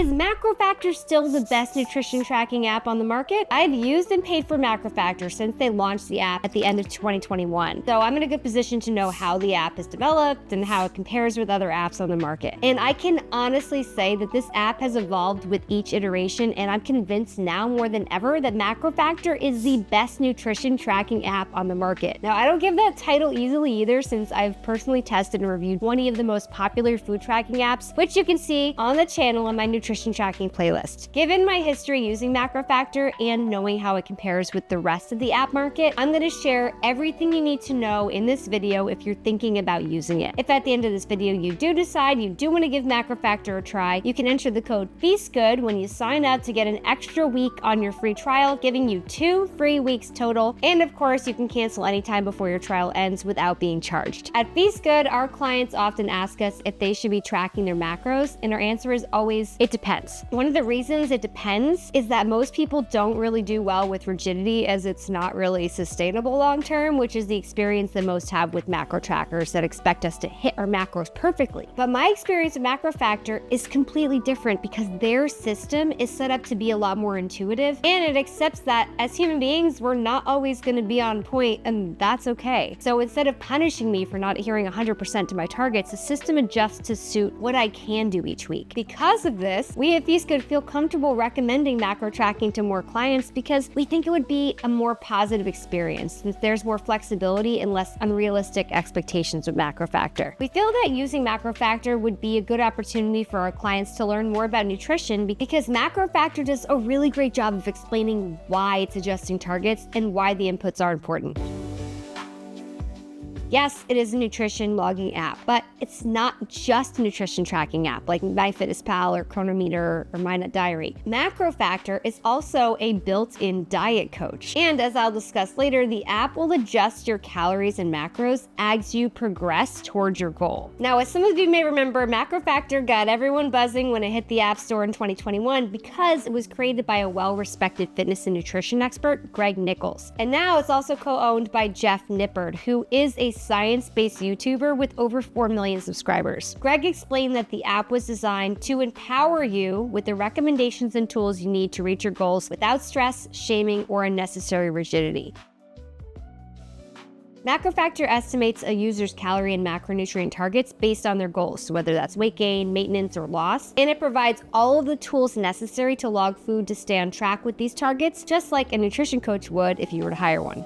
Is MacroFactor still the best nutrition tracking app on the market? I've used and paid for MacroFactor since they launched the app at the end of 2021. So I'm in a good position to know how the app is developed and how it compares with other apps on the market. And I can honestly say that this app has evolved with each iteration, and I'm convinced now more than ever that MacroFactor is the best nutrition tracking app on the market. Now, I don't give that title easily either, since I've personally tested and reviewed 20 of the most popular food tracking apps, which you can see on the channel in my nutrition tracking playlist. Given my history using MacroFactor and knowing how it compares with the rest of the app market, I'm going to share everything you need to know in this video if you're thinking about using it. If at the end of this video you do decide you do want to give MacroFactor a try, you can enter the code FEASTGOOD when you sign up to get an extra week on your free trial, giving you 2 free weeks total. And of course, you can cancel anytime before your trial ends without being charged. At FeastGood, our clients often ask us if they should be tracking their macros, and our answer is always, it depends. One of the reasons it depends is that most people don't really do well with rigidity, as it's not really sustainable long-term, which is the experience that most have with macro trackers that expect us to hit our macros perfectly. But my experience with MacroFactor is completely different because their system is set up to be a lot more intuitive, and it accepts that as human beings, we're not always going to be on point, and that's okay. So instead of punishing me for not adhering 100% to my targets, the system adjusts to suit what I can do each week. Because of this, we at FeastGood feel comfortable recommending macro tracking to more clients because we think it would be a more positive experience since there's more flexibility and less unrealistic expectations with MacroFactor. We feel that using MacroFactor would be a good opportunity for our clients to learn more about nutrition because MacroFactor does a really great job of explaining why it's adjusting targets and why the inputs are important. Yes, it is a nutrition logging app, but it's not just a nutrition tracking app like MyFitnessPal or Chronometer or My Nut Diary. MacroFactor is also a built-in diet coach. And as I'll discuss later, the app will adjust your calories and macros as you progress towards your goal. Now, as some of you may remember, MacroFactor got everyone buzzing when it hit the App Store in 2021 because it was created by a well-respected fitness and nutrition expert, Greg Nichols. And now it's also co-owned by Jeff Nippard, who is a science-based YouTuber with over 4 million subscribers. Greg explained that the app was designed to empower you with the recommendations and tools you need to reach your goals without stress, shaming, or unnecessary rigidity. MacroFactor estimates a user's calorie and macronutrient targets based on their goals, so whether that's weight gain, maintenance, or loss, and it provides all of the tools necessary to log food to stay on track with these targets, just like a nutrition coach would if you were to hire one.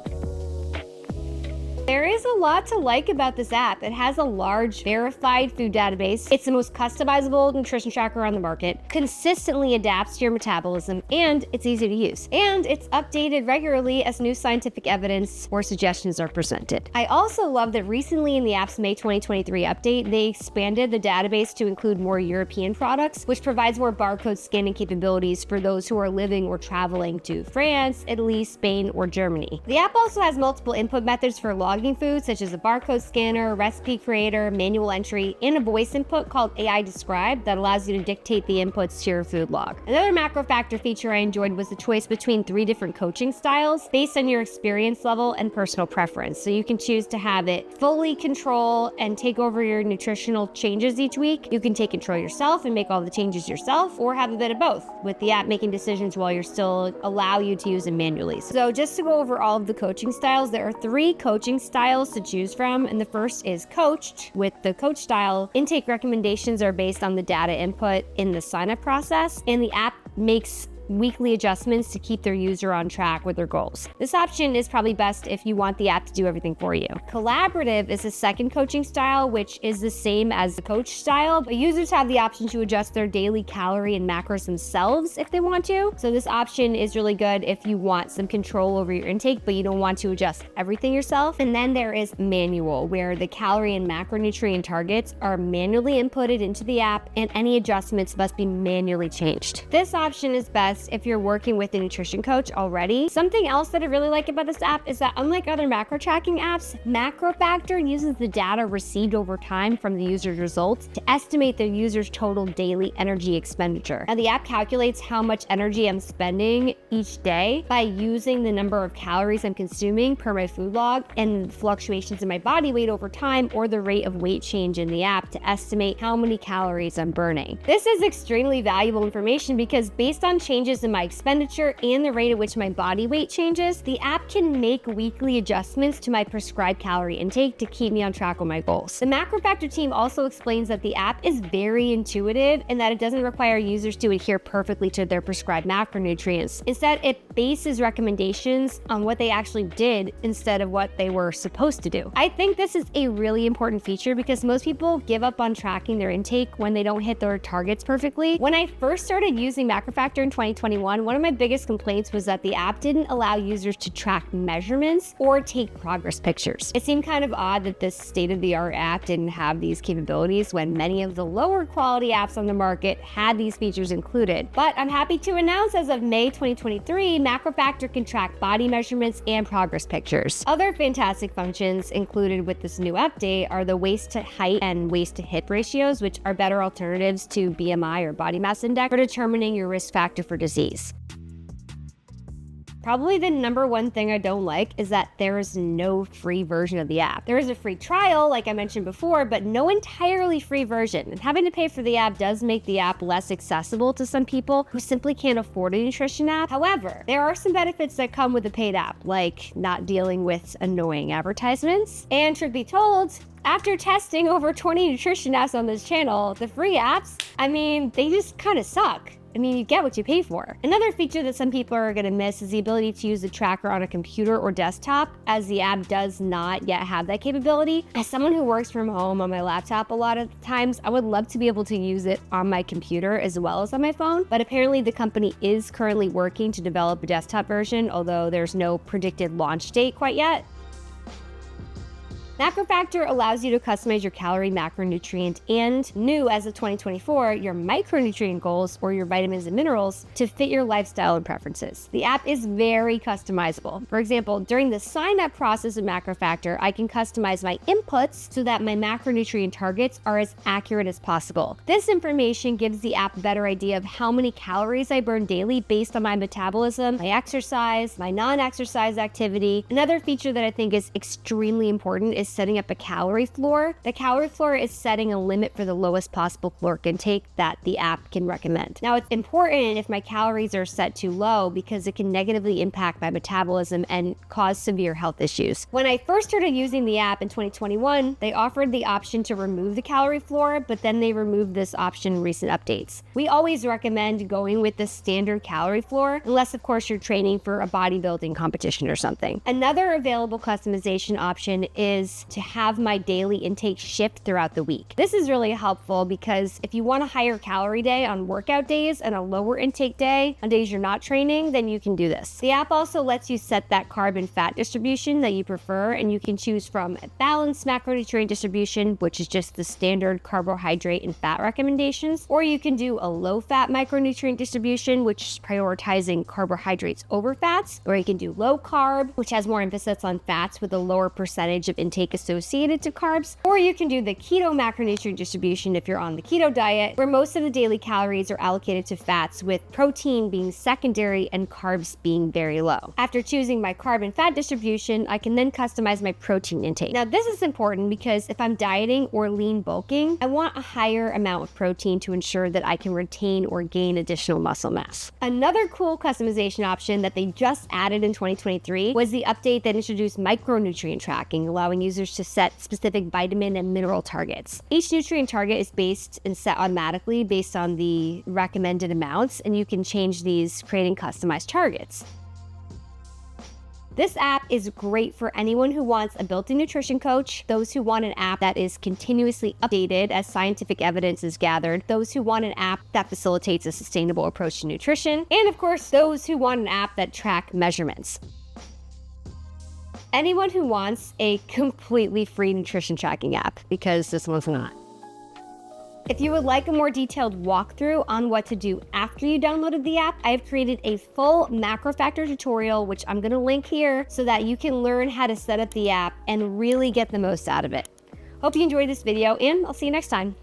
There is a lot to like about this app. It has a large verified food database. It's the most customizable nutrition tracker on the market, consistently adapts to your metabolism, and it's easy to use. And it's updated regularly as new scientific evidence or suggestions are presented. I also love that recently in the app's May 2023 update, they expanded the database to include more European products, which provides more barcode scanning capabilities for those who are living or traveling to France, Italy, Spain, or Germany. The app also has multiple input methods for logging food, such as a barcode scanner, recipe creator, manual entry, and a voice input called AI Describe that allows you to dictate the inputs to your food log. Another MacroFactor feature I enjoyed was the choice between 3 different coaching styles based on your experience level and personal preference. So you can choose to have it fully control and take over your nutritional changes each week. You can take control yourself and make all the changes yourself, or have a bit of both, with the app making decisions while you're still allow you to use them manually. So just to go over all of the coaching styles, there are 3 coaching styles to choose from, and the first is coached. With the coach style, intake recommendations are based on the data input in the sign-up process, and the app makes weekly adjustments to keep their user on track with their goals. This option is probably best if you want the app to do everything for you. Collaborative is the second coaching style, which is the same as the coach style, but users have the option to adjust their daily calorie and macros themselves if they want to. So this option is really good if you want some control over your intake, but you don't want to adjust everything yourself. And then there is manual, where the calorie and macronutrient targets are manually inputted into the app and any adjustments must be manually changed. This option is best best if you're working with a nutrition coach already. Something else that I really like about this app is that unlike other macro tracking apps, MacroFactor uses the data received over time from the user's results to estimate the user's total daily energy expenditure. Now, the app calculates how much energy I'm spending each day by using the number of calories I'm consuming per my food log and fluctuations in my body weight over time, or the rate of weight change in the app to estimate how many calories I'm burning. This is extremely valuable information because based on changes in my expenditure and the rate at which my body weight changes, the app can make weekly adjustments to my prescribed calorie intake to keep me on track with my goals. The MacroFactor team also explains that the app is very intuitive and that it doesn't require users to adhere perfectly to their prescribed macronutrients. Instead, it bases recommendations on what they actually did instead of what they were supposed to do. I think this is a really important feature because most people give up on tracking their intake when they don't hit their targets perfectly. When I first started using MacroFactor in 2021, one of my biggest complaints was that the app didn't allow users to track measurements or take progress pictures. It seemed kind of odd that this state-of-the-art app didn't have these capabilities when many of the lower quality apps on the market had these features included. But I'm happy to announce as of May 2023, MacroFactor can track body measurements and progress pictures. Other fantastic functions included with this new update are the waist to height and waist to hip ratios, which are better alternatives to BMI or body mass index for determining your risk factor for disease. Probably the number one thing I don't like is that there is no free version of the app. There is a free trial, like I mentioned before, but no entirely free version. And having to pay for the app does make the app less accessible to some people who simply can't afford a nutrition app. However, there are some benefits that come with a paid app, like not dealing with annoying advertisements. And truth be told, after testing over 20 nutrition apps on this channel, the free apps, they just kind of suck. You get what you pay for. Another feature that some people are going to miss is the ability to use the tracker on a computer or desktop, as the app does not yet have that capability. As someone who works from home on my laptop a lot of times, I would love to be able to use it on my computer as well as on my phone, but apparently the company is currently working to develop a desktop version, although there's no predicted launch date quite yet. MacroFactor allows you to customize your calorie, macronutrient, and new as of 2024, your micronutrient goals or your vitamins and minerals to fit your lifestyle and preferences. The app is very customizable. For example, during the sign-up process of MacroFactor, I can customize my inputs so that my macronutrient targets are as accurate as possible. This information gives the app a better idea of how many calories I burn daily based on my metabolism, my exercise, my non-exercise activity. Another feature that I think is extremely important is setting up a calorie floor. The calorie floor is setting a limit for the lowest possible caloric intake that the app can recommend. Now, it's important if my calories are set too low because it can negatively impact my metabolism and cause severe health issues. When I first started using the app in 2021, they offered the option to remove the calorie floor, but then they removed this option in recent updates. We always recommend going with the standard calorie floor, unless of course you're training for a bodybuilding competition or something. Another available customization option is to have my daily intake shift throughout the week. This is really helpful because if you want a higher calorie day on workout days and a lower intake day on days you're not training, then you can do this. The app also lets you set that carb and fat distribution that you prefer, and you can choose from a balanced macronutrient distribution, which is just the standard carbohydrate and fat recommendations, or you can do a low-fat micronutrient distribution, which is prioritizing carbohydrates over fats, or you can do low carb, which has more emphasis on fats with a lower percentage of intake associated to carbs, or you can do the keto macronutrient distribution if you're on the keto diet, where most of the daily calories are allocated to fats, with protein being secondary and carbs being very low. After choosing my carb and fat distribution, I can then customize my protein intake. Now, this is important because if I'm dieting or lean bulking, I want a higher amount of protein to ensure that I can retain or gain additional muscle mass. Another cool customization option that they just added in 2023 was the update that introduced micronutrient tracking, allowing users to set specific vitamin and mineral targets. Each nutrient target is based and set automatically based on the recommended amounts, and you can change these, creating customized targets. This app is great for anyone who wants a built-in nutrition coach, those who want an app that is continuously updated as scientific evidence is gathered, those who want an app that facilitates a sustainable approach to nutrition, and of course, those who want an app that tracks measurements. Anyone who wants a completely free nutrition tracking app, because this one's not. If you would like a more detailed walkthrough on what to do after you downloaded the app, I have created a full MacroFactor tutorial, which I'm gonna link here so that you can learn how to set up the app and really get the most out of it. Hope you enjoyed this video, and I'll see you next time.